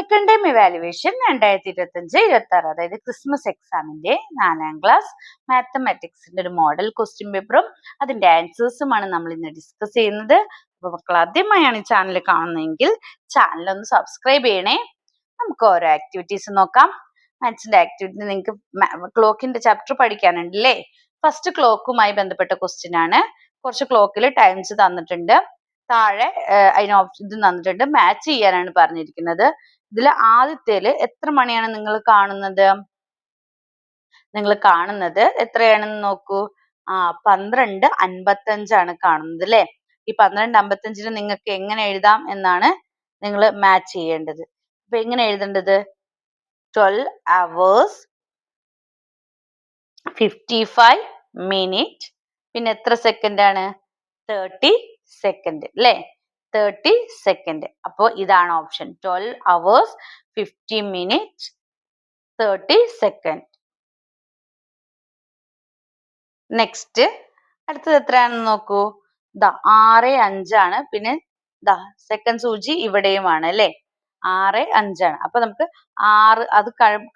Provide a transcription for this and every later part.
Second time evaluation 2025-26, അതായത് Christmas എക്സാമിന്റെ 4ാം class മാത്തമാറ്റിക്സിന്റെ ഒരു മോഡൽ ക്വസ്റ്റ്യൻ പേപ്പറും അതിന്റെ ആൻസേഴ്സുമാണ് നമ്മൾ ഇന്ന് ഡിസ്കസ് ചെയ്യുന്നത്. അപ്പോൾ മക്കൾ ആദ്യമായാണ് ഈ ചാനൽ കാണുന്നതെങ്കിൽ ചാനൽ ഒന്ന് സബ്സ്ക്രൈബ് ചെയ്യണേ. നമുക്ക് ഓരോ ആക്ടിവിറ്റീസ് നോക്കാം. മാത്സിന്റെ ആക്ടിവിറ്റി നിങ്ങൾക്ക് ക്ലോക്കിന്റെ ചാപ്റ്റർ പഠിക്കാനുണ്ട് അല്ലേ? ഫസ്റ്റ് ക്ലോക്കുമായി ബന്ധപ്പെട്ട ക്വസ്റ്റ്യൻ ആണ്. കുറച്ച് ക്ലോക്കിൽ ടൈംസ് തന്നിട്ടുണ്ട്. താഴെ അതിന് ഇത് തന്നിട്ടുണ്ട്. മാച്ച് ചെയ്യാനാണ് പറഞ്ഞിരിക്കുന്നത്. ഇതിൽ ആദ്യത്തേല് എത്ര മണിയാണ് നിങ്ങൾ കാണുന്നത്? എത്രയാണെന്ന് നോക്കൂ. 12:55 കാണുന്നത് അല്ലേ? ഈ 12:55 നിങ്ങൾക്ക് എങ്ങനെ എഴുതാം എന്നാണ് നിങ്ങൾ മാച്ച് ചെയ്യേണ്ടത്. അപ്പൊ എങ്ങനെ എഴുതേണ്ടത്? 12 hours 55 minutes, പിന്നെ എത്ര സെക്കൻഡ് ആണ്? 30 സെക്കൻഡ് അല്ലേ? 30 സെക്കൻഡ്. അപ്പോൾ ഇതാണ് option. 12 hours 50 minutes 30 second. Next അടുത്തത് എത്രയാണെന്ന് നോക്കൂ. 6:05 ആണ്. പിന്നെ സെക്കൻഡ് സൂചി ഇവിടെയുമാണ് അല്ലേ? 6:05 ആണ്. അപ്പൊ നമുക്ക് 6 അത്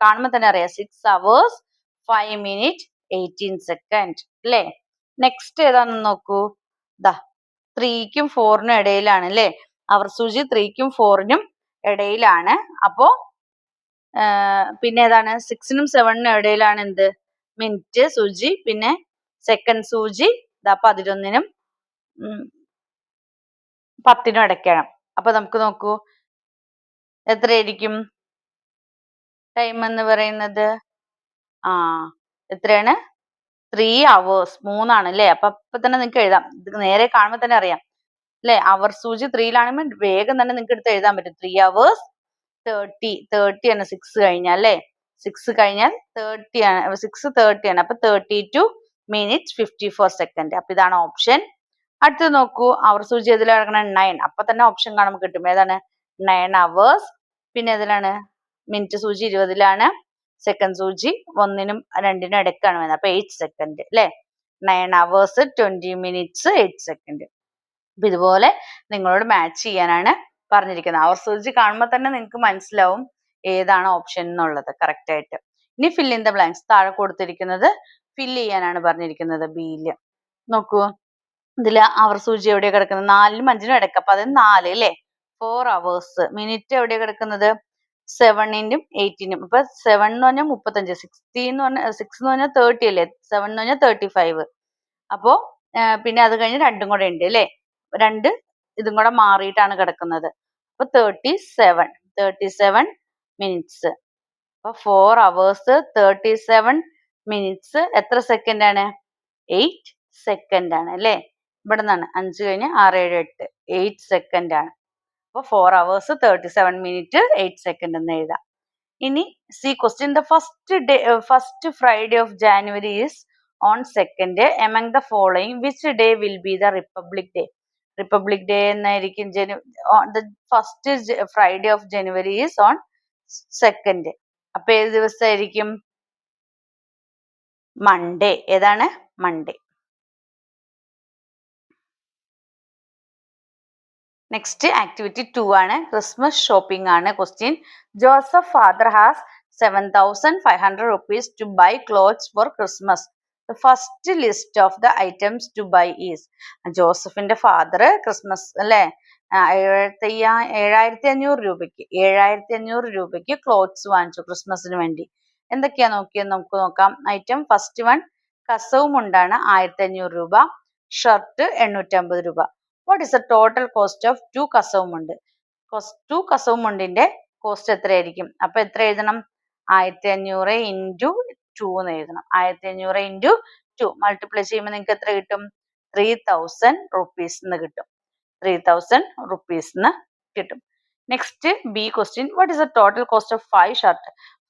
കാണുമ്പോൾ തന്നെ അറിയാം. 6 hours 5 minutes 18 സെക്കൻഡ് അല്ലേ? നെക്സ്റ്റ് ഏതാണെന്ന് നോക്കൂ. 3ക്കും 4നും ഇടയിലാണ് അല്ലേ? അവർ സൂചി 3ക്കും 4നും ഇടയിലാണ്. അപ്പോ പിന്നെ ഏതാണ്? 6നും 7നും ഇടയിലാണ് എന്ത്? മിനിറ്റ് സൂചി. പിന്നെ സെക്കൻഡ് സൂചി 11നും 10നും ഇടയ്ക്കാണ്. അപ്പൊ നമുക്ക് നോക്കൂ എത്രയായിരിക്കും ടൈം എന്ന് പറയുന്നത്? എത്രയാണ്? 3 hours 3 അല്ലേ? അപ്പൊ തന്നെ നിങ്ങൾക്ക് എഴുതാം. ഇത് നേരെ കാണുമ്പോൾ തന്നെ അറിയാം അല്ലേ? അവർ സൂചി 3ലാണെങ്കിൽ വേഗം തന്നെ നിങ്ങൾക്ക് എടുത്ത് എഴുതാൻ പറ്റും. 3 hours 30 ആണ് 6 കഴിഞ്ഞാൽ അല്ലേ? 6 കഴിഞ്ഞാൽ 30 ആണ്. 6:30 ആണ്. അപ്പൊ 32 minutes 54 സെക്കൻഡ്. അപ്പൊ ഇതാണ് ഓപ്ഷൻ. അടുത്തത് നോക്കൂ. അവർ സൂചി ഏതിലാണ് കിടക്കുന്നത്? 9. അപ്പൊ തന്നെ ഓപ്ഷൻ കാണുമ്പോൾ കിട്ടും. ഏതാണ്? 9 hours. പിന്നെ ഏതിലാണ്? മിനിറ്റ് സൂചി 20ലാണ്. സെക്കൻഡ് സൂചി 1നും 2നും ഇടയ്ക്കാണ് വരുന്നത്. അപ്പൊ 8 സെക്കൻഡ് അല്ലേ? 9 hours 20 minutes 8 സെക്കൻഡ്. അപ്പൊ ഇതുപോലെ നിങ്ങളോട് മാച്ച് ചെയ്യാനാണ് പറഞ്ഞിരിക്കുന്നത്. അവർ സൂചി കാണുമ്പോൾ തന്നെ നിങ്ങൾക്ക് മനസ്സിലാവും ഏതാണ് ഓപ്ഷൻ എന്നുള്ളത് കറക്റ്റ് ആയിട്ട്. ഇനി fill in the blanks. താഴെ കൊടുത്തിരിക്കുന്നത് fill ചെയ്യാനാണ് പറഞ്ഞിരിക്കുന്നത്. ബിയില് നോക്കൂ. ഇതില് അവർ സൂചി എവിടെയാണ് കിടക്കുന്നത്? 4നും 5നും ഇടയ്ക്ക്. അപ്പൊ അത് 4 അല്ലേ? 4 hours. മിനിറ്റ് എവിടെയാണ് കിടക്കുന്നത്? 7നും 8നും. അപ്പൊ 7 എന്ന് പറഞ്ഞാൽ 35, 6 എന്ന് പറഞ്ഞാൽ 30 അല്ലേ? 7 എന്ന് പറഞ്ഞാൽ 35. അപ്പോ പിന്നെ അത് കഴിഞ്ഞ് രണ്ടും കൂടെ ഉണ്ട് അല്ലേ? ഇതും കൂടെ മാറിയിട്ടാണ് കിടക്കുന്നത്. അപ്പൊ 37 മിനിറ്റ്സ്. അപ്പൊ 4 hours 37 മിനിറ്റ്സ് എത്ര സെക്കൻഡ് ആണ്? 8 സെക്കൻഡ് ആണ് അല്ലേ? ഇവിടെ നിന്നാണ് 5 കഴിഞ്ഞ് 6, 7, 8 8 സെക്കൻഡ് ആണ്. അപ്പൊ 4 hours 37 minutes 8 സെക്കൻഡ് എന്ന് എഴുതാം. ഇനി question. The first Friday of January is on 2nd. Among the following, which day will be the Republic Day? Republic Day എന്നായിരിക്കും. the first Friday of January is on 2nd. അപ്പൊ ഏത് ദിവസമായിരിക്കും? Monday. ഏതാണ്? Monday. Next activity 2 ആണ്. Christmas shopping ആണ് question. Joseph father has 7,500 rupees to buy clothes for Christmas. The first list of the items to buy is. ജോസഫിന്റെ father Christmas അല്ലേ 7,500 രൂപയ്ക്ക് clothes വാങ്ങിച്ചു ക്രിസ്മസിന് വേണ്ടി. എന്തൊക്കെയാ നോക്കിയെന്ന് നമുക്ക് നോക്കാം. ഐറ്റം ഫസ്റ്റ് വൺ കസവ് മുണ്ടാണ് 1,500 രൂപ. ഷർട്ട് 850 രൂപ. What is the total cost of 2 കസവ് മുണ്ട്? 2 കസവ് മുണ്ടിന്റെ കോസ്റ്റ് എത്രയായിരിക്കും? അപ്പൊ എത്ര എഴുതണം? 1,500 into 2 എന്ന് എഴുതണം. 1,500 into 2 മൾട്ടിപ്ലൈ ചെയ്യുമ്പോൾ നിങ്ങൾക്ക് എത്ര കിട്ടും? 3,000 rupees എന്ന് കിട്ടും. 3,000 rupees എന്ന് കിട്ടും. Next B question. What is the total cost of 5 shirt?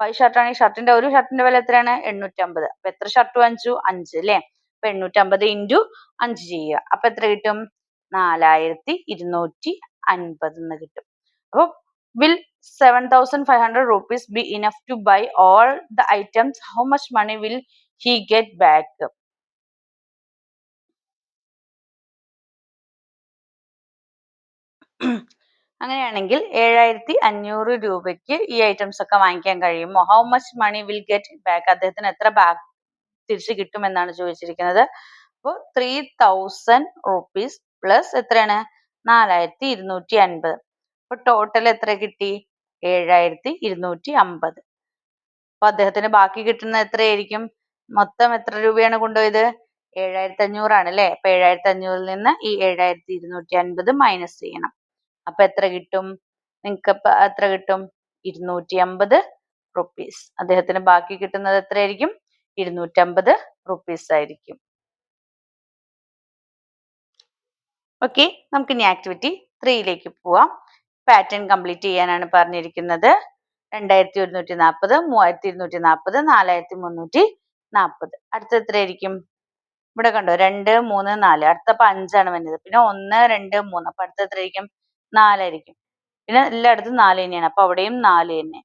5 shirt ആണെങ്കിൽ ഒരു ഷർട്ടിന്റെ വില എത്രയാണ്? 850. അപ്പൊ എത്ര ഷർട്ട് വാങ്ങിച്ചു? 5 അല്ലേ? അപ്പൊ 850 into 5 ചെയ്യുക. അപ്പൊ എത്ര കിട്ടും? 4,250 എന്ന് കിട്ടും. അപ്പൊ will 7,500 rupees be enough to buy all the items? How much money will he get back? അങ്ങനെയാണെങ്കിൽ 7500 രൂപയ്ക്ക് ഈ ഐറ്റംസ് ഒക്കെ വാങ്ങിക്കാൻ കഴിയുമോ? How much money will get back? അദ്ദേഹത്തിന് എത്ര ബാക്ക് തിരിച്ചു കിട്ടുമെന്നാണ് ചോദിച്ചിരിക്കുന്നത്. അപ്പോൾ 3000 റുപ്പീസ് പ്ലസ് എത്രയാണ്? 4250. അപ്പൊ ടോട്ടൽ എത്ര കിട്ടി? 7250. അപ്പൊ അദ്ദേഹത്തിന് ബാക്കി കിട്ടുന്നത് എത്രയായിരിക്കും? മൊത്തം എത്ര രൂപയാണ് കൊണ്ടുപോയത്? 7500 ആണ് അല്ലെ? അപ്പൊ 7500 നിന്ന് ഈ 7250 മൈനസ് ചെയ്യണം. അപ്പൊ എത്ര കിട്ടും? നിങ്ങൾക്ക് അപ്പൊ എത്ര കിട്ടും? 250 റുപ്പീസ്. അദ്ദേഹത്തിന് ബാക്കി കിട്ടുന്നത് എത്രയായിരിക്കും? 250 റുപ്പീസ് ആയിരിക്കും. ഓക്കെ, നമുക്ക് ഇനി ആക്ടിവിറ്റി 3യിലേക്ക് പോവാം. പാറ്റേൺ കംപ്ലീറ്റ് ചെയ്യാനാണ് പറഞ്ഞിരിക്കുന്നത്. 2140, 3240, 4340. അടുത്ത എത്രയായിരിക്കും? ഇവിടെ കണ്ടോ 2, 3, 4. അടുത്തപ്പോ 5 ആണ് വരുന്നത്. പിന്നെ 1, 2, 3. അപ്പൊ അടുത്ത എത്രയായിരിക്കും? 4 ആയിരിക്കും. പിന്നെ എല്ലായിടത്തും 4 തന്നെയാണ്. അപ്പൊ അവിടെയും 4 തന്നെ.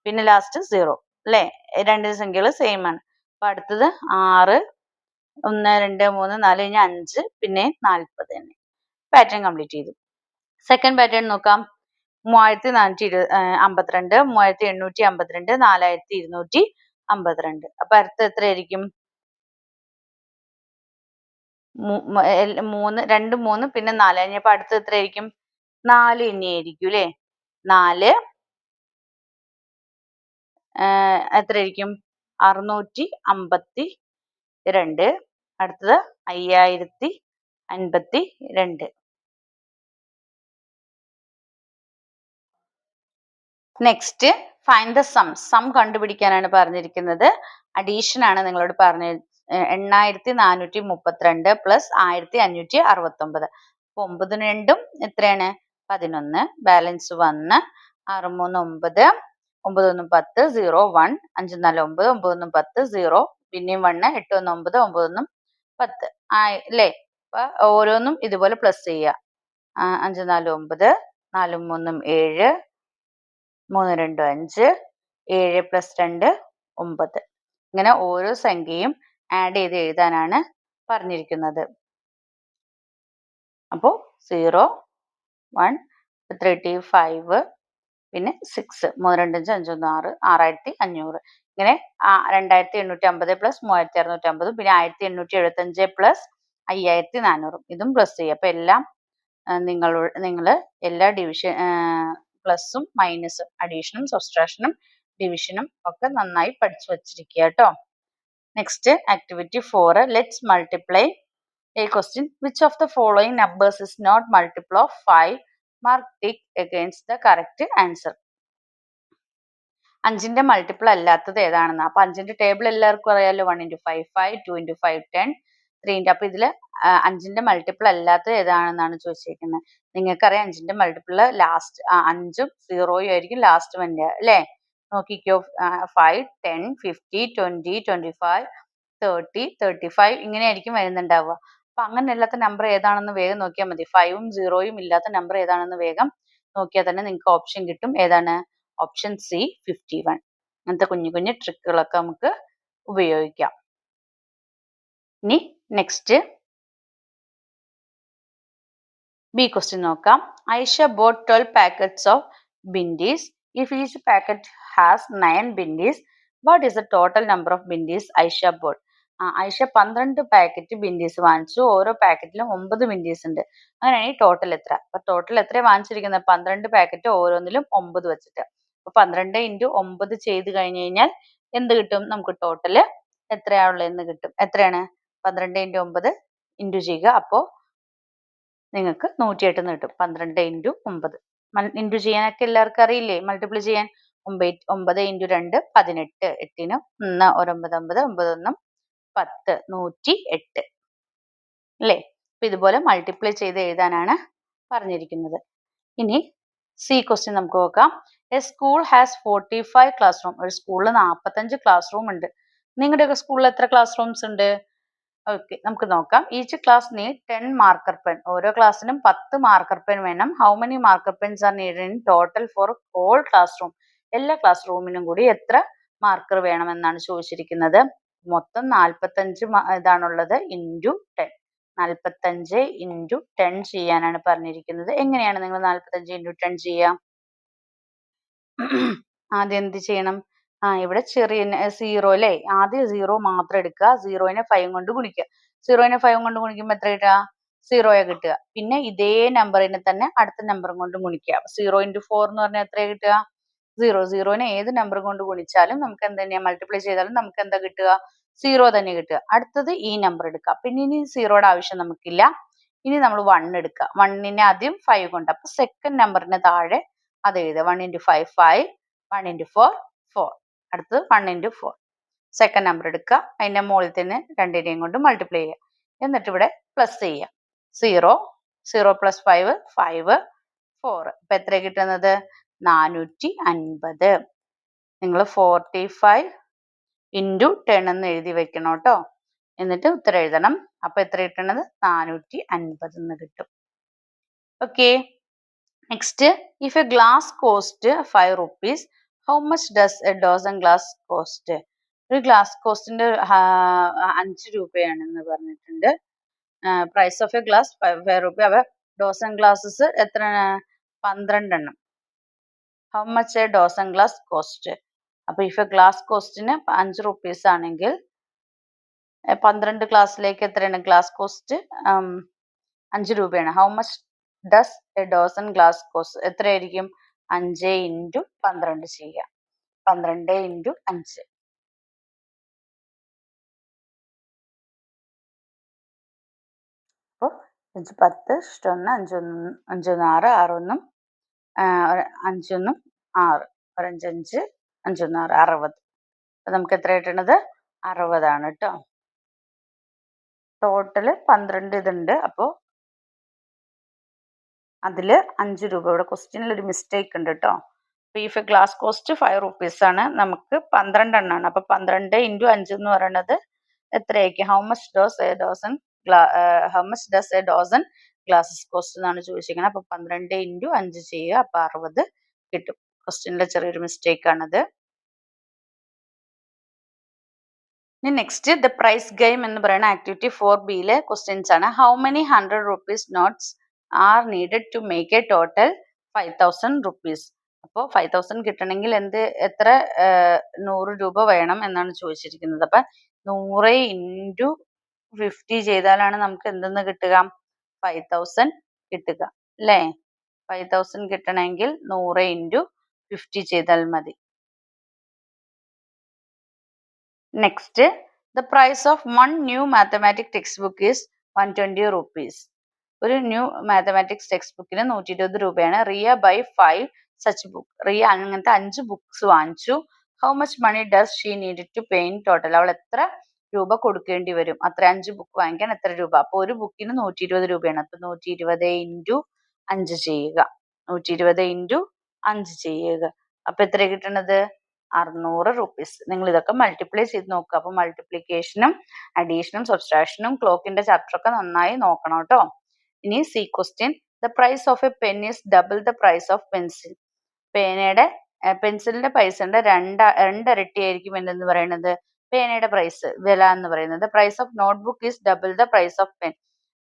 പിന്നെ ലാസ്റ്റ് 0 അല്ലെ? രണ്ട് സംഖ്യകൾ സെയിം ആണ്. അപ്പൊ അടുത്തത് 6, 1, 2, 3, 4 കഴിഞ്ഞ 5, പിന്നെ 40 തന്നെ. പാറ്റേൺ കംപ്ലീറ്റ് ചെയ്തു. സെക്കൻഡ് പാറ്റേൺ നോക്കാം. 3452, 3852, 4252. അപ്പൊ അടുത്ത എത്രയായിരിക്കും? 2, 3 പിന്നെ 4 കഴിഞ്ഞപ്പോ അടുത്ത എത്രയായിരിക്കും? 4 തന്നെയായിരിക്കും അല്ലെ? 4 എത്രയായിരിക്കും? 652. അടുത്തത് 5052. നെക്സ്റ്റ് ഫൈൻഡ് ദ സം കണ്ടുപിടിക്കാനാണ് പറഞ്ഞിരിക്കുന്നത്. അഡീഷൻ ആണ് നിങ്ങളോട് പറഞ്ഞ 8432 പ്ലസ് 1569. 9 2 എത്രയാണ്? 11. ബാലൻസ് 1. 6 3 9. 9 1 10. 0 1. 5 4 9. 9 1 10. 0. പിന്നെയും 1. 8 1 9. 9 1 10 അല്ലേ? അപ്പൊ ഓരോന്നും ഇതുപോലെ പ്ലസ് ചെയ്യുക. 5 4 9. 4 3 7. 3 2 5. 7 പ്ലസ് 2 9. ഇങ്ങനെ ഓരോ സംഖ്യയും ആഡ് ചെയ്ത് എഴുതാനാണ് പറഞ്ഞിരിക്കുന്നത്. അപ്പോൾ 0 1 35 പിന്നെ 6 3 2 5 5 1 6 6500. ഇങ്ങനെ 2850 പ്ലസ് 3650 പിന്നെ 1875 പ്ലസ് 5400 ഇതും പ്ലസ് ചെയ്യുക. അപ്പൊ എല്ലാം നിങ്ങൾ എല്ലാ ഡിവിഷൻ പ്ലസും മൈനസും അഡീഷനും സബ്സ്ട്രാക്ഷനും ഡിവിഷനും ഒക്കെ നന്നായി പഠിച്ചു വച്ചിരിക്കുക കേട്ടോ. Next activity 4. Let's multiply a question. Which of the following numbers is not multiple of 5? Mark tick against the correct answer. 5ന്റെ മൾട്ടിപ്പിൾ അല്ലാത്തത് ഏതാണെന്ന്. അപ്പൊ 5ന്റെ ടേബിൾ എല്ലാവർക്കും അറിയാലോ. 1 into 5 5, 2 into 5 10, 3 into. അപ്പൊ ഇതില് 5ന്റെ മൾട്ടിപ്പിൾ അല്ലാത്തത് ഏതാണെന്നാണ് ചോദിച്ചിരിക്കുന്നത്. നിങ്ങൾക്കറിയാം 5ന്റെ മൾട്ടിപ്പിൾ ലാസ്റ്റ് 5ഉം 0യും ആയിരിക്കും ലാസ്റ്റ് വരിക അല്ലേ? നോക്കിക്കോ. 5 10 50 20 25 30 35 ഇങ്ങനെയായിരിക്കും വരുന്നുണ്ടാവുക. അപ്പൊ അങ്ങനെ അല്ലാത്ത നമ്പർ ഏതാണെന്ന് വേഗം നോക്കിയാൽ മതി. 5ഉം 0യും ഇല്ലാത്ത നമ്പർ ഏതാണെന്ന് വേഗം നോക്കിയാൽ തന്നെ നിങ്ങൾക്ക് ഓപ്ഷൻ കിട്ടും. ഏതാണ്? Option C 51. അങ്ങനത്തെ കുഞ്ഞു കുഞ്ഞു ട്രിക്കുകളൊക്കെ നമുക്ക് ഉപയോഗിക്കാം. ഇനി നെക്സ്റ്റ് ബി ക്വസ്റ്റ്യൻ നോക്കാം. Aisha bought 12 packets of bindis. If each packet has 9 bindis, what is the total number of bindis Aisha bought? Aisha 12 packet bindis വാങ്ങിച്ചു. ഓരോ പാക്കറ്റിലും 9 ബിൻഡീസ് ഉണ്ട്. അങ്ങനെയാണെങ്കിൽ ടോട്ടൽ എത്ര? അപ്പൊ ടോട്ടൽ എത്ര വാങ്ങിച്ചിരിക്കുന്നത്? 12 പാക്കറ്റ് ഓരോന്നിലും 9 വെച്ചിട്ട്. അപ്പൊ 12 into 9 ചെയ്ത് കഴിഞ്ഞ് കഴിഞ്ഞാൽ എന്ത് കിട്ടും? നമുക്ക് ടോട്ടൽ എത്രയാണുള്ളതെന്ന് കിട്ടും. എത്രയാണ്? 12 into 9 ഇൻറ്റു ചെയ്യുക. അപ്പോൾ നിങ്ങൾക്ക് 108 എന്ന് കിട്ടും. 12 into 9 ഇൻറ്റു ചെയ്യാനൊക്കെ എല്ലാവർക്കും അറിയില്ലേ? മൾട്ടിപ്പിൾ ചെയ്യാൻ. 9 into 2 18. 8ന് 1 1 9 9 9 1 10 108 അല്ലേ? അപ്പൊ ഇതുപോലെ മൾട്ടിപ്ലൈ ചെയ്ത് എഴുതാനാണ് പറഞ്ഞിരിക്കുന്നത്. ഇനി സി ക്വസ്റ്റ്യൻ നമുക്ക് നോക്കാം. A school has 45 class room. ഒരു സ്കൂളിൽ 45 ക്ലാസ് റൂം ഉണ്ട്. നിങ്ങളുടെയൊക്കെ സ്കൂളിൽ എത്ര ക്ലാസ് റൂംസ് ഉണ്ട്? ഓക്കെ, നമുക്ക് നോക്കാം. Each class need 10 marker pen. ഓരോ ക്ലാസ്സിനും 10 മാർക്കർ പെൻ വേണം. How many marker pens are needed in total for all class room? എല്ലാ ക്ലാസ് റൂമിനും കൂടി എത്ര മാർക്കർ വേണമെന്നാണ് ചോദിച്ചിരിക്കുന്നത്. മൊത്തം 45 ഇതാണുള്ളത് ഇൻറ്റു 10. 45 ഇൻറ്റു 10 ചെയ്യാനാണ് പറഞ്ഞിരിക്കുന്നത്. എങ്ങനെയാണ് നിങ്ങൾ 45 ഇൻറ്റു 10 ചെയ്യുക? ആദ്യം എന്ത് ചെയ്യണം? ഇവിടെ ചെറിയ സീറോ അല്ലേ? ആദ്യം 0 മാത്രം എടുക്കുക. 0നെ 5 കൊണ്ട് ഗുണിക്കുക. 0നെ 5 കൊണ്ട് ഗുണിക്കുമ്പോൾ എത്ര കിട്ടുക? 0 കിട്ടുക. പിന്നെ ഇതേ നമ്പറിനെ തന്നെ അടുത്ത നമ്പറും കൊണ്ട് ഗുണിക്കുക. 0 ഇൻറ്റു 4 എന്ന് പറഞ്ഞാൽ എത്രയാ കിട്ടുക? 0. 0നെ ഏത് നമ്പർ കൊണ്ട് ഗുണിച്ചാലും നമുക്ക് എന്ത് തന്നെയാ മൾട്ടിപ്ലൈ ചെയ്താലും നമുക്ക് എന്താ കിട്ടുക? 0 തന്നെ കിട്ടുക. അടുത്തത് ഈ നമ്പർ എടുക്കുക. പിന്നെ ഇനി 0യുടെ ആവശ്യം നമുക്കില്ല. ഇനി നമ്മൾ 1 എടുക്കുക. 1നെ ആദ്യം 5 കൊണ്ട്. അപ്പൊ സെക്കൻഡ് നമ്പറിന് താഴെ അത് എഴുതുക. 1 ഇൻറ്റു 5 5, 1 ഇൻറ്റു 4 4. അടുത്തത് 1 ഇൻറ്റു 4. സെക്കൻഡ് നമ്പർ എടുക്കുക. അതിന്റെ മുകളിൽ തന്നെ രണ്ടിനെയും കൊണ്ട് മൾട്ടിപ്ലൈ ചെയ്യുക. എന്നിട്ട് ഇവിടെ പ്ലസ് ചെയ്യുക. 0 0 പ്ലസ് 5 5 4. അപ്പൊ എത്ര കിട്ടുന്നത്? 450. നിങ്ങൾ 45 ഇൻറ്റു 10 എന്ന് എഴുതി വെക്കണം കേട്ടോ. എന്നിട്ട് ഉത്തരം എഴുതണം. അപ്പൊ എത്ര കിട്ടണത്? 450 എന്ന് കിട്ടും. Okay. Next, if a glass cost 5 rupees, how much does a dozen glass cost? ഒരു ഗ്ലാസ് കോസ്റ്റിന്റെ 5 രൂപയാണെന്ന് പറഞ്ഞിട്ടുണ്ട്. Price of a glass 5 rupee. അവ ഡോസൺ ഗ്ലാസ്സസ് എത്ര? 12 എണ്ണം. How much a dozen glass cost? അപ്പൊ ഇഫ് എ ഗ്ലാസ് കോസ്റ്റിന് 5 rupees ആണെങ്കിൽ 12 ഗ്ലാസ്സിലേക്ക് എത്രയാണ് ഗ്ലാസ് കോസ്റ്റ്? 5 രൂപയാണ്. How much does A dozen glass cost? എത്രയായിരിക്കും? 5 ഇൻറ്റു 12 ചെയ്യുക. 12 ഇൻറ്റു 5. അപ്പോൾ 5 10 1 5 5 6 6 5 6 5 5 5 6 60. അപ്പൊ നമുക്ക് എത്ര കിട്ടണത്? 60 ആണ് കേട്ടോ. ടോട്ടല് 12 ഇതുണ്ട്. അപ്പോൾ അതിൽ 5 രൂപ. ഇവിടെ ക്വസ്റ്റ്യനിൽ ഒരു മിസ്റ്റേക്ക് ഉണ്ട് കേട്ടോ. If a glass cost 5 rupees ആണ്, നമുക്ക് 12 എണ്ണമാണ്. അപ്പൊ 12 ഇൻറ്റു 5 എന്ന് പറയുന്നത് എത്രയായിരിക്കും? How much does A Dawson glasses cost എന്നാണ് ചോദിച്ചിരിക്കുന്നത്. അപ്പൊ 12 ഇൻറ്റു 5 ചെയ്യുക. അപ്പൊ 60 കിട്ടും. ക്വസ്റ്റ്യനിലെ ചെറിയൊരു മിസ്റ്റേക്ക് ആണത്. ഇനി നെക്സ്റ്റ്, ദ പ്രൈസ് ഗെയിം എന്ന് പറയുന്ന ആക്ടിവിറ്റി 4Bയിലെ ക്വസ്റ്റ്യൻസ് ആണ്. How many 100 rupees notes are needed to make a total 5000 rupees? അപ്പോൾ 5000 കിട്ടണമെങ്കിൽ എത്ര 100 രൂപ വേണം എന്നാണ് ചോദിച്ചിരിക്കുന്നത്. അപ്പൊ 100 ഇൻറ്റു 50 ചെയ്താലാണ് നമുക്ക് എന്തെന്ന് കിട്ടുക? 5000 കിട്ടുക അല്ലേ? 5000 കിട്ടണമെങ്കിൽ 100 ഇൻറ്റു 50 ചെയ്താൽ മതി. Next, the price of one new mathematics textbook is 120 rupees. ഒരു ന്യൂ മാത്തമാറ്റിക്സ് ടെക്സ്റ്റ് ബുക്കിന് 120 രൂപയാണ്. Riya buy 5 such book. Riya അങ്ങനത്തെ 5 ബുക്സ് വാങ്ങിച്ചു. How much money does she need to pay in total? അവൾ എത്ര രൂപ കൊടുക്കേണ്ടി വരും? അത്ര 5 ബുക്ക് വാങ്ങിക്കാൻ എത്ര രൂപ? അപ്പോൾ ഒരു ബുക്കിന് 120 രൂപയാണ്. അപ്പൊ 120 ഇൻറ്റു 5 ചെയ്യുക. 120 ഇൻറ്റു 5 ചെയ്യുക. അപ്പൊ എത്ര കിട്ടണത്? 600 rupees. നിങ്ങൾ ഇതൊക്കെ മൾട്ടിപ്ലൈ ചെയ്ത് നോക്കുക. അപ്പൊ മൾട്ടിപ്ലിക്കേഷനും അഡീഷനും സബ്സ്ട്രാക്ഷനും ക്ലോക്കിന്റെ ചാപ്റ്റർ ഒക്കെ നന്നായി നോക്കണം കേട്ടോ. ഇനി C question, the price of a pen is double the price of pencil. പെൻസിലിന്റെ പൈസയുടെ രണ്ടിരട്ടി ആയിരിക്കും എന്തെന്ന് പറയുന്നത്? പേനയുടെ പ്രൈസ് വില എന്ന് പറയുന്നത്. Price of notebook is double the price of pen.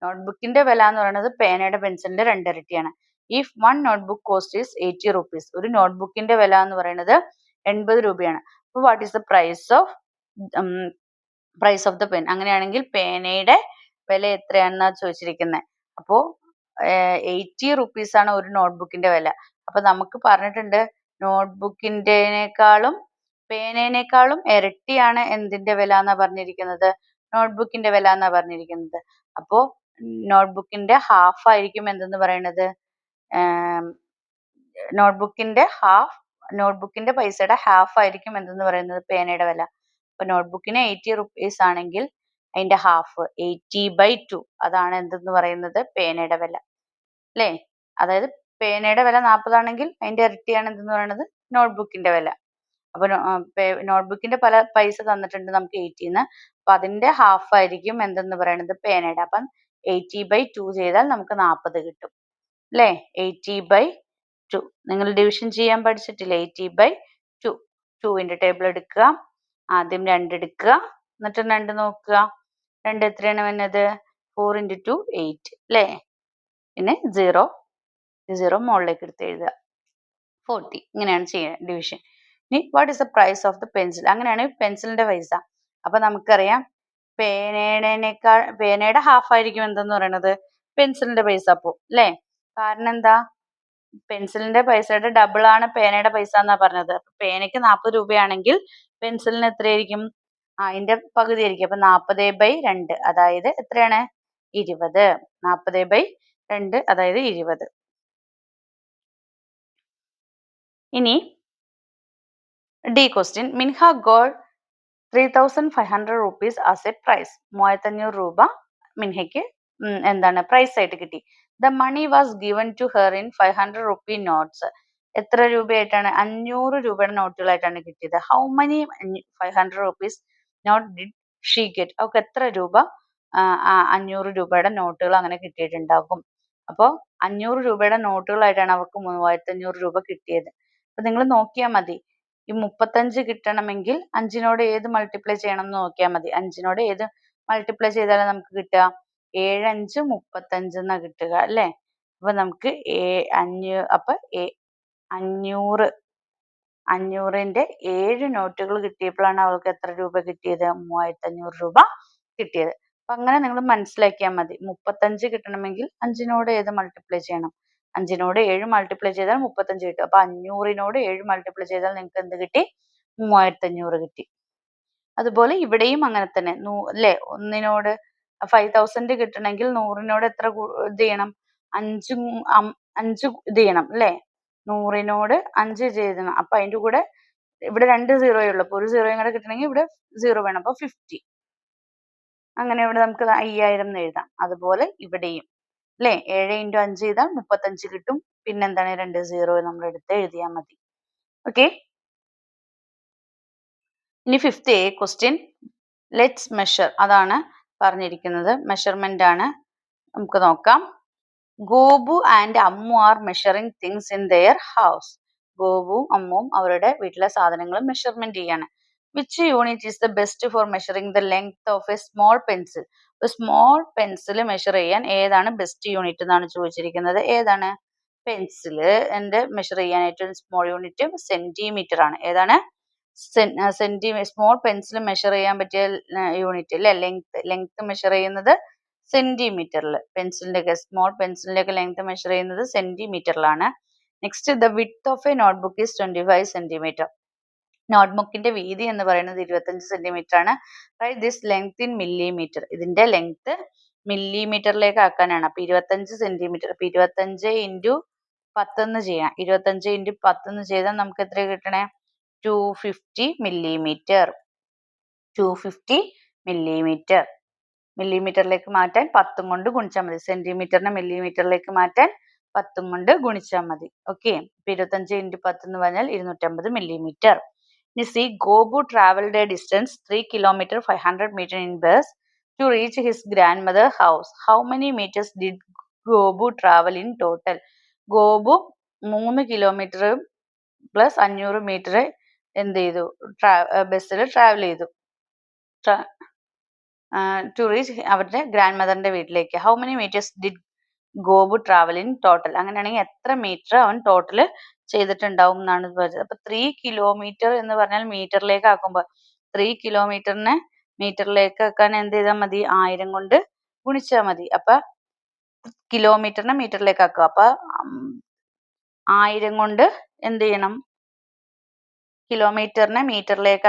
നോട്ട്ബുക്കിന്റെ വില എന്ന് പറയുന്നത് പേനയുടെ പെൻസിലിന്റെ രണ്ടിരട്ടിയാണ്. If one notebook cost is 80 rupees. ഒരു നോട്ട്ബുക്കിന്റെ വില എന്ന് പറയുന്നത് 80 രൂപയാണ്. അപ്പൊ what is the price of the pen? അങ്ങനെയാണെങ്കിൽ പേനയുടെ വില എത്രയാണെന്നാ ചോദിച്ചിരിക്കുന്നത്. അപ്പോ 80 rupees ആണ് ഒരു നോട്ട്ബുക്കിന്റെ വില. അപ്പൊ നമുക്ക് പറഞ്ഞിട്ടുണ്ട് നോട്ട്ബുക്കിന്റെനേക്കാളും പേനേനേക്കാളും ഇരട്ടിയാണ് എന്തിന്റെ വില എന്നാ പറഞ്ഞിരിക്കുന്നത്? നോട്ട്ബുക്കിന്റെ വില എന്നാ പറഞ്ഞിരിക്കുന്നത്. അപ്പോ നോട്ട്ബുക്കിന്റെ ഹാഫ് ആയിരിക്കും എന്തെന്ന് പറയുന്നത്? നോട്ട്ബുക്കിന്റെ പൈസയുടെ ഹാഫ് ആയിരിക്കും എന്തെന്ന് പറയുന്നത്? പേനയുടെ വില. അപ്പൊ നോട്ട്ബുക്കിന് 80 rupees ആണെങ്കിൽ അതിന്റെ ഹാഫ് 80/2 അതാണ് എന്തെന്ന് പറയുന്നത്? പേനയുടെ വില അല്ലേ? അതായത് പേനയുടെ വില 40 ആണെങ്കിൽ അതിന്റെ ഇരട്ടിയാണ് എന്തെന്ന് പറയുന്നത്? നോട്ട്ബുക്കിന്റെ വില. അപ്പൊ നോട്ട്ബുക്കിന്റെ പല പൈസ തന്നിട്ടുണ്ട് നമുക്ക് 80ന്ന്. അപ്പൊ അതിന്റെ ഹാഫ് ആയിരിക്കും എന്തെന്ന് പറയുന്നത്? പേനയുടെ. അപ്പം 80/2 ചെയ്താൽ നമുക്ക് 40 കിട്ടും അല്ലേ? 80/2. നിങ്ങൾ ഡിവിഷൻ ചെയ്യാൻ പഠിച്ചിട്ടില്ലേ? 80/2. 2ന്റെ ടേബിൾ എടുക്കുക. ആദ്യം 2 എടുക്കുക. എന്നിട്ട് 2 നോക്കുക. 2 എത്രയാണ് വന്നത്? 4 into 2 8 അല്ലേ? പിന്നെ 0 മുകളിലേക്ക് എടുത്ത് എഴുതുക. 40 ഇങ്ങനെയാണ് ചെയ്യുക ഡിവിഷൻ. ഇനി what is the price of the pencil? അങ്ങനെയാണ് പെൻസിലിന്റെ പൈസ. അപ്പൊ നമുക്കറിയാം പേനയുടെ ഹാഫ് ആയിരിക്കും എന്തെന്ന് പറയുന്നത് പെൻസിലിന്റെ പൈസ അപ്പോ അല്ലേ? കാരണം എന്താ? പെൻസിലിന്റെ പൈസയുടെ ഡബിൾ ആണ് പേനയുടെ പൈസ എന്നാ പറഞ്ഞത്. പേനയ്ക്ക് 40 രൂപയാണെങ്കിൽ പെൻസിലിന് എത്രയായിരിക്കും? അതിന്റെ പകുതി ആയിരിക്കും. അപ്പൊ 40/2 അതായത് എത്രയാണ്? 20. 40/2 അതായത് 20. ഇനി D question. Minha got 3500 rupees as a prize. 3500 രൂപ മിൻഹയ്ക്ക് എന്താണ് പ്രൈസ് ആയിട്ട് കിട്ടി. The money was given to her in 500 rupee notes. എത്ര രൂപയായിട്ടാണ്? 500 രൂപയുടെ നോട്ടുകളായിട്ടാണ് കിട്ടിയത്. How many 500 rupees note did she get? അവർക്ക് എത്ര രൂപ 500 രൂപയുടെ നോട്ടുകൾ അങ്ങനെ കിട്ടിയിട്ടുണ്ടാകും? അപ്പോൾ 500 രൂപയുടെ നോട്ടുകളായിട്ടാണ് അവർക്ക് 3500 രൂപ കിട്ടിയത്. അപ്പൊ നിങ്ങൾ നോക്കിയാൽ മതി, ഈ 35 കിട്ടണമെങ്കിൽ 5നോട് ഏത് മൾട്ടിപ്ലൈ ചെയ്യണം എന്ന് നോക്കിയാൽ മതി. 5നോട് ഏത് മൾട്ടിപ്ലൈ ചെയ്താലും നമുക്ക് കിട്ടുക 7 5 35 എന്നാ കിട്ടുക അല്ലേ? അപ്പൊ നമുക്ക് 500ന്റെ 7 നോട്ടുകൾ കിട്ടിയപ്പോഴാണ് അവൾക്ക് എത്ര രൂപ കിട്ടിയത്? 3500 രൂപ കിട്ടിയത്. അപ്പൊ അങ്ങനെ നിങ്ങൾ മനസ്സിലാക്കിയാൽ മതി. 35 കിട്ടണമെങ്കിൽ 5നോട് ഏത് മൾട്ടിപ്ലൈ ചെയ്യണം? 5നോട് 7 മൾട്ടിപ്ലൈ ചെയ്താൽ 35 കിട്ടും. അപ്പൊ 500നോട് 7 മൾട്ടിപ്ലൈ ചെയ്താൽ നിങ്ങൾക്ക് എന്ത് കിട്ടി? 3500 കിട്ടി. അതുപോലെ ഇവിടെയും അങ്ങനെ തന്നെ അല്ലേ? 1നോട് 5000 കിട്ടണമെങ്കിൽ 100നോട് എത്ര ഇത് ചെയ്യണം? 5 ഇത് ചെയ്യണം അല്ലേ? 100നോട് 5 ചെയ്യണം. അപ്പൊ അതിന്റെ കൂടെ ഇവിടെ 2 സീറോയേ ഉള്ളൂ. അപ്പൊ ഒരു സീറോയും കൂടെ കിട്ടണമെങ്കിൽ ഇവിടെ 0 വേണം. അപ്പൊ 50. അങ്ങനെ ഇവിടെ നമുക്ക് 5000 എന്ന് എഴുതാം. അതുപോലെ ഇവിടെയും അല്ലേ? 7 into 5 ചെയ്താൽ 35 കിട്ടും. പിന്നെന്താണ് 2 സീറോ നമ്മൾ എടുത്ത് എഴുതിയാൽ മതി. ഓക്കെ. ഇനി 5th A question. Let's measure. അതാണ് പറഞ്ഞിരിക്കുന്നത്. മെഷർമെന്റ് ആണ്. നമുക്ക് നോക്കാം. Gopu and Ammu are measuring things in their house. ഗോപുവും അമ്മുവും അവരുടെ വീട്ടിലെ സാധനങ്ങൾ മെഷർമെന്റ് ചെയ്യാണ്. Which unit is the best for measuring the length of a small pencil? ഒരു സ്മോൾ പെൻസിൽ മെഷർ ചെയ്യാൻ ഏതാണ് ബെസ്റ്റ് യൂണിറ്റ് എന്നാണ് ചോദിച്ചിരിക്കുന്നത്. ഏതാണ്? പെൻസില് മെഷർ ചെയ്യാൻ ഏറ്റവും സ്മോൾ യൂണിറ്റ് സെന്റിമീറ്റർ ആണ്. ഏതാണ്? സ്മോൾ പെൻസിൽ മെഷർ ചെയ്യാൻ പറ്റിയ യൂണിറ്റ് അല്ലെ? ലെങ്ത് മെഷർ ചെയ്യുന്നത് സെന്റിമീറ്ററിൽ. സ്മോൾ പെൻസിലിന്റെ ഒക്കെ ലെങ്ത് മെഷർ ചെയ്യുന്നത് സെന്റിമീറ്ററിലാണ്. Next, the width of a notebook is 25 centimetre. നോട്ട്ബുക്കിന്റെ വീതി എന്ന് പറയുന്നത് 25 സെന്റിമീറ്റർ ആണ്. Write this length in millimetre. ഇതിന്റെ ലെങ്ത് മില്ലിമീറ്ററിലേക്ക് ആക്കാനാണ്. അപ്പൊ 25 സെന്റിമീറ്റർ. അപ്പൊ 25 into 10 ചെയ്യാം. 25 into 10 ചെയ്താൽ നമുക്ക് എത്ര കിട്ടണേ? 250 millimeter. 250 millimeter. മില്ലിമീറ്ററിലേക്ക് മാറ്റാൻ 10 കൊണ്ട് ഗുണിച്ചാൽ മതി. സെന്റിമീറ്ററിനെ മില്ലിമീറ്ററിലേക്ക് മാറ്റാൻ 10 കൊണ്ട് ഗുണിച്ചാൽ മതി. ഓക്കെ. 25 into 10 എന്ന് പറഞ്ഞാൽ 250 millimeter. ഇനി C, Gopu traveled a distance 3 kilometer 500 meter in bus to reach his grandmother house. How many meters did Gopu travel in total? Gopu 3 kilometre plus 500 metre എന്ത് ചെയ്തു? ബസ്സിൽ ട്രാവൽ ചെയ്തു. ടു റീച്ച് അവരുടെ ഗ്രാൻഡ് മദറിന്റെ വീട്ടിലേക്ക്. How many metres did Gopu travel in total? അങ്ങനെയാണെങ്കിൽ എത്ര metre അവൻ ടോട്ടൽ ചെയ്തിട്ടുണ്ടാവും എന്നാണ് പറഞ്ഞത്. അപ്പൊ 3 കിലോമീറ്റർ എന്ന് പറഞ്ഞാൽ മീറ്ററിലേക്ക് ആക്കുമ്പോൾ 3 കിലോമീറ്ററിനെ മീറ്ററിലേക്ക് ആക്കാൻ എന്ത് ചെയ്താൽ മതി? 1000 കൊണ്ട് ഗുണിച്ചാൽ മതി. അപ്പൊ കിലോമീറ്ററിനെ മീറ്ററിലേക്ക് ആക്കുക. അപ്പൊ 1000 കൊണ്ട് എന്ത് ചെയ്യണം? കിലോമീറ്ററിനെ മീറ്ററിലേക്ക്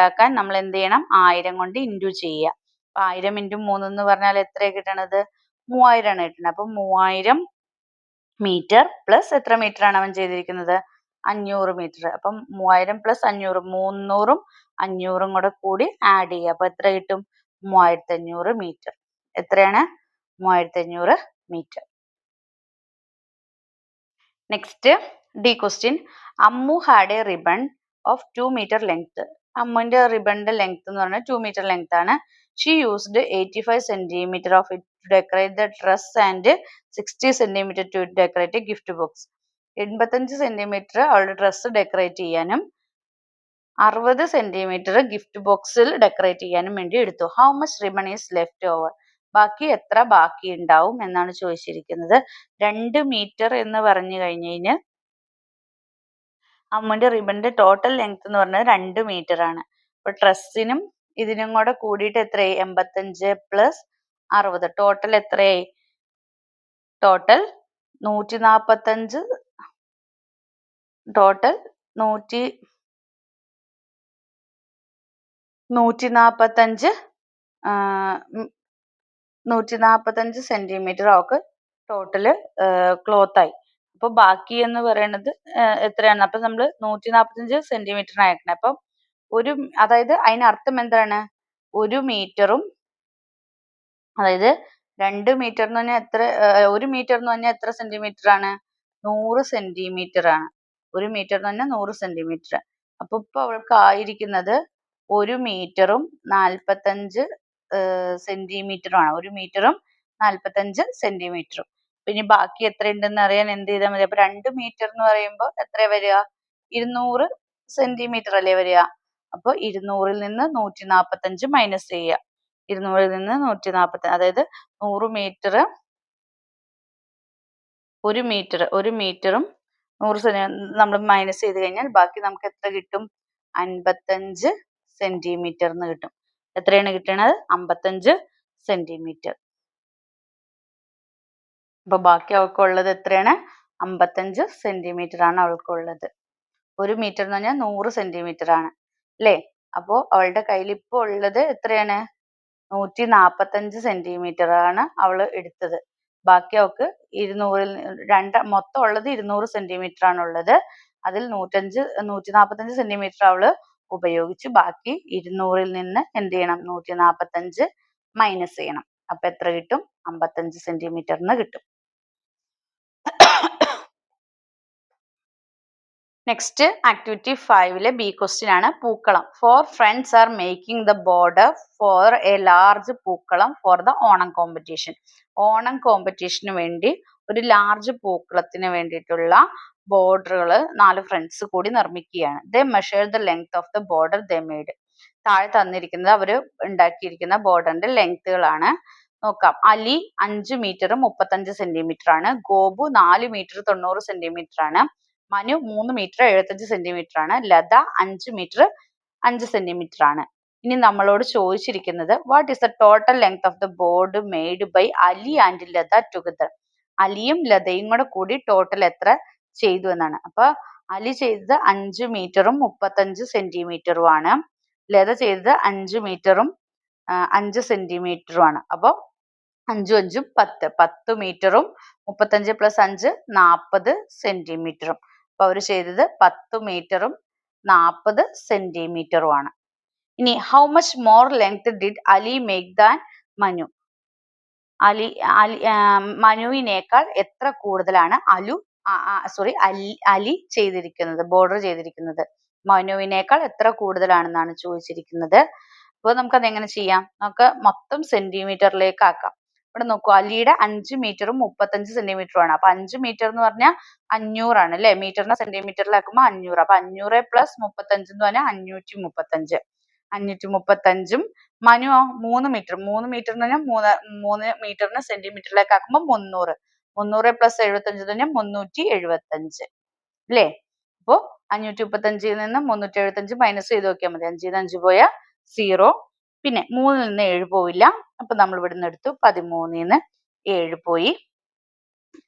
ആക്കാൻ നമ്മൾ എന്ത് ചെയ്യണം? 1000 കൊണ്ട് ഇൻറ്റു ചെയ്യുക. അപ്പൊ 1000 into 3 എന്ന് പറഞ്ഞാൽ എത്രയാണ് കിട്ടണത്? 3000 ആണ് കിട്ടുന്നത്. അപ്പൊ 3000 മീറ്റർ പ്ലസ് എത്ര മീറ്റർ ആണ് അവൻ ചെയ്തിരിക്കുന്നത്? 500 മീറ്റർ. അപ്പം 3000 പ്ലസ് 500, 300ഉം 500ഉം കൂടെ കൂടി ആഡ് ചെയ്യുക. അപ്പൊ എത്ര കിട്ടും? 3500 മീറ്റർ. എത്രയാണ്? 3500 metre. Next the question. Ammu had a ribbon of 2 meter length. അമ്മുവിന്റെ റിബണിന്റെ ലെങ്ത് എന്ന് പറഞ്ഞാൽ 2 meter ലെങ്ത് ആണ്. She used 85 centimeter of it to decorate the dress and 60 centimeter to decorate a gift box. 85 centimetre അവളുടെ dress decorate ചെയ്യാനും 60 centimetre gift ബോക്സിൽ decorate ചെയ്യാനും വേണ്ടി എടുത്തു. How much ribbon is left over? ബാക്കി എത്ര ബാക്കി ഉണ്ടാവും എന്നാണ് ചോദിച്ചിരിക്കുന്നത്. 2 മീറ്റർ എന്ന് പറഞ്ഞു കഴിഞ്ഞ് അമ്മുന്റെ റിബണിന്റെ ടോട്ടൽ ലെങ്ത് എന്ന് പറഞ്ഞത് 2 മീറ്റർ ആണ്. അപ്പൊ ഡ്രസ്സിനും ഇതിനും കൂടെ കൂടിയിട്ട് എത്രയായി? 85 പ്ലസ് 60 ടോട്ടൽ എത്രയായി? ടോട്ടൽ 145 ടോട്ടൽ 145 സെന്റിമീറ്റർ അവർക്ക് ടോട്ടല് ക്ലോത്ത് ആയി. അപ്പൊ ബാക്കി എന്ന് പറയുന്നത് എത്രയാണ്? അപ്പൊ നമ്മൾ 145 സെന്റിമീറ്ററിന് അയക്കണം. അപ്പം അതായത് അതിനർത്ഥം എന്താണ്? 1 മീറ്ററും അതായത് 2 മീറ്റർ എന്ന് പറഞ്ഞാൽ 1 മീറ്റർ എന്ന് പറഞ്ഞാൽ എത്ര സെന്റിമീറ്റർ ആണ്? 100 സെന്റിമീറ്റർ ആണ്. 1 മീറ്റർ എന്ന് പറഞ്ഞാൽ 100 സെന്റിമീറ്റർ. അപ്പൊ ഇപ്പൊ അവൾക്ക് ആയിരിക്കുന്നത് 1 മീറ്ററും 45 സെന്റിമീറ്ററുമാണ്. 1 മീറ്ററും 45 സെന്റിമീറ്ററും. പിന്നെ ബാക്കി എത്ര ഉണ്ടെന്ന് അറിയാൻ എന്ത് ചെയ്താൽ മതി? അപ്പൊ 2 മീറ്റർ എന്ന് പറയുമ്പോൾ എത്ര വരിക? 200 സെന്റിമീറ്റർ അല്ലേ വരിക? അപ്പൊ 200-ൽ നിന്ന് 145 മൈനസ് ചെയ്യുക. 200-ൽ നിന്ന് 145, അതായത് 100 മീറ്റർ 1 മീറ്ററും 100 നമ്മൾ മൈനസ് ചെയ്ത് കഴിഞ്ഞാൽ ബാക്കി നമുക്ക് എത്ര കിട്ടും? 55 സെന്റിമീറ്റർ എന്ന് കിട്ടും. എത്രയാണ് കിട്ടണത്? 55 സെന്റിമീറ്റർ. അപ്പൊ ബാക്കി അവൾക്കുള്ളത് എത്രയാണ്? 55 സെന്റിമീറ്റർ ആണ് അവൾക്കുള്ളത്. 1 മീറ്റർ എന്ന് പറഞ്ഞാൽ 100 സെന്റിമീറ്റർ ആണ് അല്ലേ? അപ്പോ അവളുടെ കയ്യിൽ ഇപ്പൊ ഉള്ളത് എത്രയാണ്? 145 സെന്റിമീറ്റർ ആണ് അവള് എടുത്തത്. ബാക്കി അവൾക്ക് 200 മൊത്തം ഉള്ളത് 200 സെന്റിമീറ്റർ ആണ് ഉള്ളത്. അതിൽ 145 സെന്റിമീറ്റർ അവള് ഉപയോഗിച്ചു. ബാക്കി 200-ൽ നിന്ന് എന്ത് ചെയ്യണം? 145 മൈനസ് ചെയ്യണം. അപ്പൊ എത്ര കിട്ടും? 55 സെന്റിമീറ്ററിന് കിട്ടും. നെക്സ്റ്റ് ആക്ടിവിറ്റി 5-ലെ ബി ക്വസ്റ്റ്യൻ ആണ് പൂക്കളം. 4 friends are making the border for a large pookalam for the Onam competition. Onam കോമ്പറ്റീഷന് വേണ്ടി ഒരു ലാർജ് പൂക്കളത്തിന് വേണ്ടിയിട്ടുള്ള ബോർഡറുകൾ 4 ഫ്രണ്ട്സ് കൂടി നിർമ്മിക്കുകയാണ്. They measure the length of the border they made. താഴെ തന്നിരിക്കുന്നത് അവർ ഉണ്ടാക്കിയിരിക്കുന്ന ബോർഡറിന്റെ ലെങ്ത്തുകളാണ്. നോക്കാം. അലി 5 മീറ്റർ 35 സെന്റിമീറ്റർ ആണ്. ഗോപു 4 മീറ്റർ 90 സെന്റിമീറ്റർ ആണ്. മനു 3 മീറ്റർ 75 സെന്റിമീറ്റർ ആണ്. ലത 5 മീറ്റർ 5 സെന്റിമീറ്റർ ആണ്. ഇനി നമ്മളോട് ചോദിച്ചിരിക്കുന്നത് what is the total length of the board made by Ali and Latha together. അലിയും ലതയും കൂടെ കൂടി ടോട്ടൽ എത്ര ചെയ്തു എന്നാണ്. അപ്പൊ അലി ചെയ്തത് 5 മീറ്ററും 35 സെന്റിമീറ്ററും ആണ്. ലത ചെയ്തത് 5 മീറ്ററും 5 സെന്റിമീറ്ററും ആണ്. അപ്പൊ 5ഉം 5ഉം 10 മീറ്ററും 35 പ്ലസ് 5 40 സെന്റിമീറ്ററും. അപ്പൊ അവർ ചെയ്തത് 10 മീറ്ററും 40 സെന്റിമീറ്ററും ആണ്. ഇനി how much more length did Ali make than Manu. മനുവിനേക്കാൾ എത്ര കൂടുതലാണ് അലി ചെയ്തിരിക്കുന്നത്, ബോർഡർ ചെയ്തിരിക്കുന്നത്. മനുവിനേക്കാൾ എത്ര കൂടുതലാണെന്നാണ് ചോദിച്ചിരിക്കുന്നത്. അപ്പോൾ നമുക്കത് എങ്ങനെ ചെയ്യാം? നമുക്ക് മൊത്തം സെന്റിമീറ്ററിലേക്ക് ആക്കാം. ഇവിടെ നോക്കൂ, അലിയുടെ 5 മീറ്ററും 35 സെന്റിമീറ്ററും ആണ്. അപ്പൊ 5 മീറ്റർ എന്ന് പറഞ്ഞാൽ 500 ആണ് അല്ലെ? മീറ്ററിനെ സെന്റിമീറ്ററിലാക്കുമ്പോൾ 500. അപ്പൊ 500 പ്ലസ് 35 എന്ന് പറഞ്ഞാൽ 535. 535ഉം മനുവോ 3 മീറ്റർ എന്ന് പറഞ്ഞാൽ 3 മീറ്ററിനെ സെന്റിമീറ്ററിലേക്ക് ആക്കുമ്പോൾ 300. 300 പ്ലസ് 75 എന്ന് പറഞ്ഞാൽ 375 അല്ലേ? അപ്പോ 535-ൽ നിന്ന് 375 മൈനസ് ചെയ്ത് നോക്കിയാൽ മതി. 5 5 പോയാൽ 0. പിന്നെ 3-ൽ നിന്ന് 7 പോവില്ല. അപ്പൊ നമ്മൾ ഇവിടുന്ന് എടുത്തു 13-ൽ നിന്ന് 7 പോയി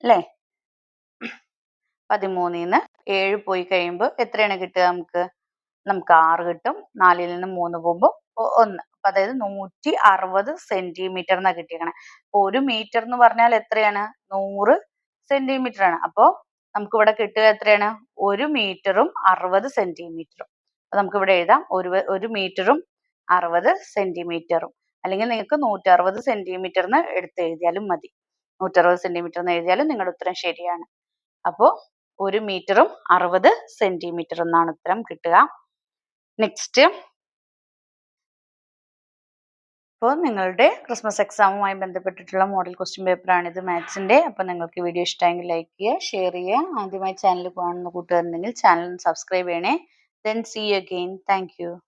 അല്ലേ? 13-ൽ നിന്ന് 7 പോയി കഴിയുമ്പോൾ എത്രയാണ് കിട്ടുക? നമുക്ക് 6 കിട്ടും. 4-ൽ നിന്ന് 3 പോകുമ്പോൾ 1. അതായത് 160 സെന്റിമീറ്റർ എന്നാണ് കിട്ടിയേക്കണേ. 1 മീറ്റർ എന്ന് പറഞ്ഞാൽ എത്രയാണ്? 100 സെന്റിമീറ്റർ ആണ്. അപ്പോ നമുക്ക് ഇവിടെ കിട്ടുക എത്രയാണ്? 1 മീറ്ററും 60 സെന്റിമീറ്ററും. അപ്പൊ നമുക്ക് ഇവിടെ എഴുതാം 1 മീറ്ററും 60 സെന്റിമീറ്ററും. അല്ലെങ്കിൽ നിങ്ങൾക്ക് 160 സെന്റിമീറ്റർ എന്ന് എടുത്ത് എഴുതിയാലും മതി. 160 സെന്റിമീറ്റർ എന്ന് എഴുതിയാലും നിങ്ങളുടെ ഉത്തരം ശരിയാണ്. അപ്പോ 1 മീറ്ററും 60 സെന്റിമീറ്റർ എന്നാണ് ഉത്തരം കിട്ടുക. നെക്സ്റ്റ്, അപ്പോൾ നിങ്ങളുടെ ക്രിസ്മസ് എക്സാമുമായി ബന്ധപ്പെട്ടിട്ടുള്ള മോഡൽ ക്വസ്റ്റ്യൻ പേപ്പറാണ് ഇത്, മാത്സിന്റെ. അപ്പോൾ നിങ്ങൾക്ക് വീഡിയോ ഇഷ്ടമെങ്കിൽ ലൈക്ക് ചെയ്യുക, ഷെയർ ചെയ്യുക. ആദ്യമായി ചാനൽ കാണുന്ന കൂട്ടുകാരുണ്ടെങ്കിൽ ചാനൽ സബ്സ്ക്രൈബ് ചെയ്യണേ. Then see you again. Thank you.